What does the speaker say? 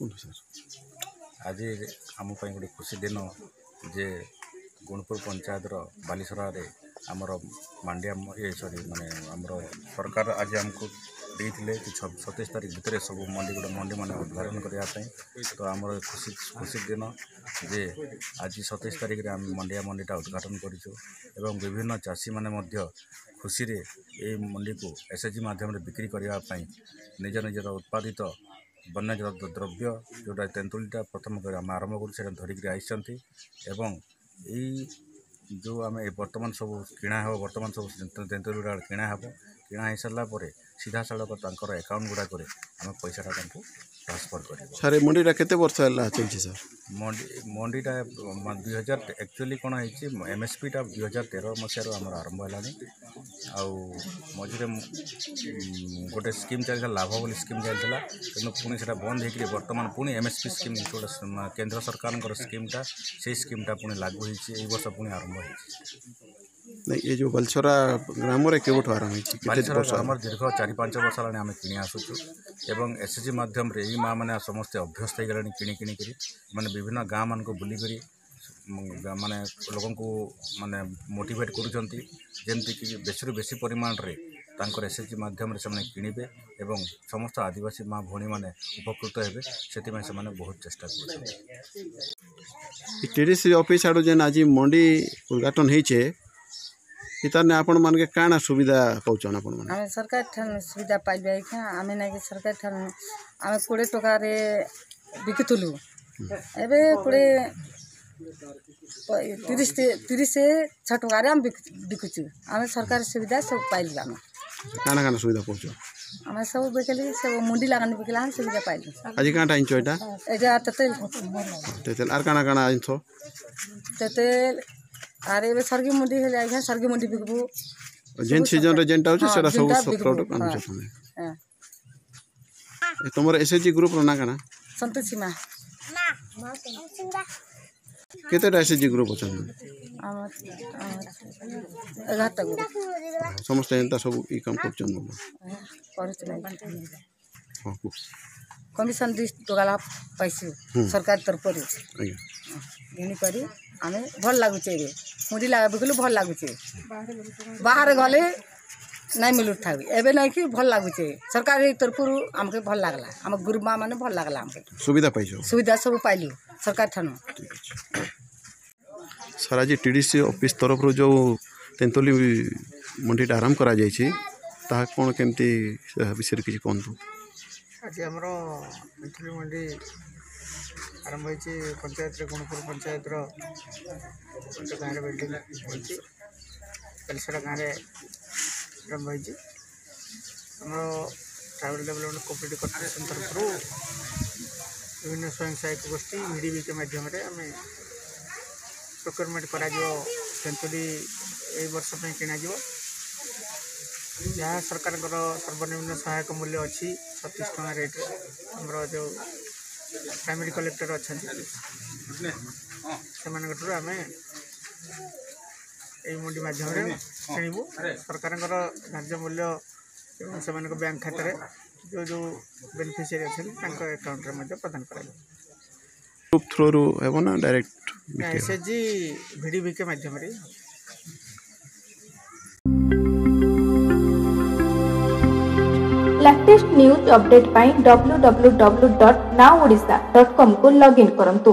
आज आम गोटे खुशी दिन जे गुणपुर पंचायत बालीसरा आमर मांडिया ये सॉरी माने आमर सरकार आज आमको देते कि 27 तारीख भितर सब मंडी गुड़ा मंडी मान उद्घाटन करने तो आमर खुशी दिन जे आज 27 तारीख में आम मंडिया मंडीटा उद्घाटन करूँ विभिन्न चाषी मैंने खुशी ये मंडी को एसएचजी माध्यम बिक्री करने निज निजर उत्पादित वन्य द्रव्य जोटा तेंतुलीटा प्रथम आम आरंभ कर धरिक आई जो आम बर्तमान सब किणा हे बर्तमान सब तेंतुली गुड़ा किणा हे किणा हो सारापर सीधा सड़क अकाउंट गुड़ाक आम पैसाटा ट्रांसफर कर सर मंडीटा केते वर्ष चलछि सर मंडीटा 2000 एक्चुअली कौन है एमएसपीटा 2013 मसीह आम आरंभ है मझे गोटे स्कीम चलता लाभ बोली स्कीम चलता कि पुणी से बंद हो बर्तमान पुणी एमएसपी स्कीम जो केंद्र सरकार स्कीमटा से स्कीमटा पुणी लागू होती वर्ष पुणी आरंभ हो नहीं ये जो बलसरा ग्राम आम दीर्घ 4-5 वर्ष आम कि आसुचु एवं एसएचजी माध्यम यही माँ मैंने समस्ते अभ्यस्त हो गले किणी मैंने विभिन्न गाँव मान को बुलिकी माने लोक को माने मोटिवेट करमती कि बेसी बेसी परिमाण रे तांकर एसएचजी माध्यम से किणवे एवं समस्त आदिवासी माँ भौणी मैंने उपकृत हेबे से बहुत चेष्टा कर टीडीसी ऑफिस आड़ू जेन आज मंडी उद्घाटन होइछे इतने आपण मान के काना सुविधा पहुँचना आपण मान आमे सरकार ठन सुविधा पाइबे कि आमे नै सरकार ठन आमे 20 टका रे बिकतुलु एबे 30 से 6 टका रे हम बिकुचु आमे सरकार सुविधा सब पाइलु आमे काना काना सुविधा पहुँचो आमे सब बेकली सब मुंडी लागन बिकला सुविधा पाइलु आज काटा इंचो एटा तेल आर काना काना इंचो तेल अरे ए सरगी मुंडी हे जाय सरगी मुंडी बिकबू जेन सीजन रे जेनटा होछ सेरा सब प्रोडक्ट आनु छ ए तमर एसएचजी ग्रुप रो ना काना संतोषी मां केतेटा एसएचजी ग्रुप छ हम 11 ग्रुप समस्त एंता सब ई काम करछन कमीशन 20 टका पैसे सरकार तरफ रे घेनी करी आमे भल लागुचे रे मुडी लाग बिकलु भल लागुचे बाहर गले नहीं मिलु था एबे नहीं कि भल लागुचे सरकार तरफ हमके भल लागला हम ग्रुप माने भल लागला हमके सुविधा पाइछो सुविधा सब पाइलु सरकार थानो सर आज टीडीसी ऑफिस तरफ रो जो तेंतुली मंडीटा आरंभ करा जाय छी ता कोन केमती विषय किछि कोनतु आज हमरो तेंतुली मंडी आरंभ होती पंचायत गुणपुर पंचायत गाँव बिल्डिंग होती बालीसरा गाँव आरंभ होती ट्राइबल डेवलपमेंट कोऑपरेटिव कॉर्पोरेशन तरफ विभिन्न स्वयं सहायक गोष्ठी मिडीबी के माध्यम आम प्रोक्योरमेंट कर तेंतुली ए वर्ष में किण जहाँ सरकार सर्वनिम्न सहायक मूल्य अच्छी 36 टका रेट आमर जो प्राइमरी कलेक्टर अच्छा से आम यही मंडी मध्यम किणु सरकार धार्य मूल्य से बैंक खाता जो जो बेनिफिशियरी अच्छे अकाउंट प्रदान कर थ्रू ना डायरेक्ट एसएचजी भिडीबी के माध्यम लेटेस्ट न्यूज अपडेट पाई www.nowodisha.com को लॉगिन करंतु।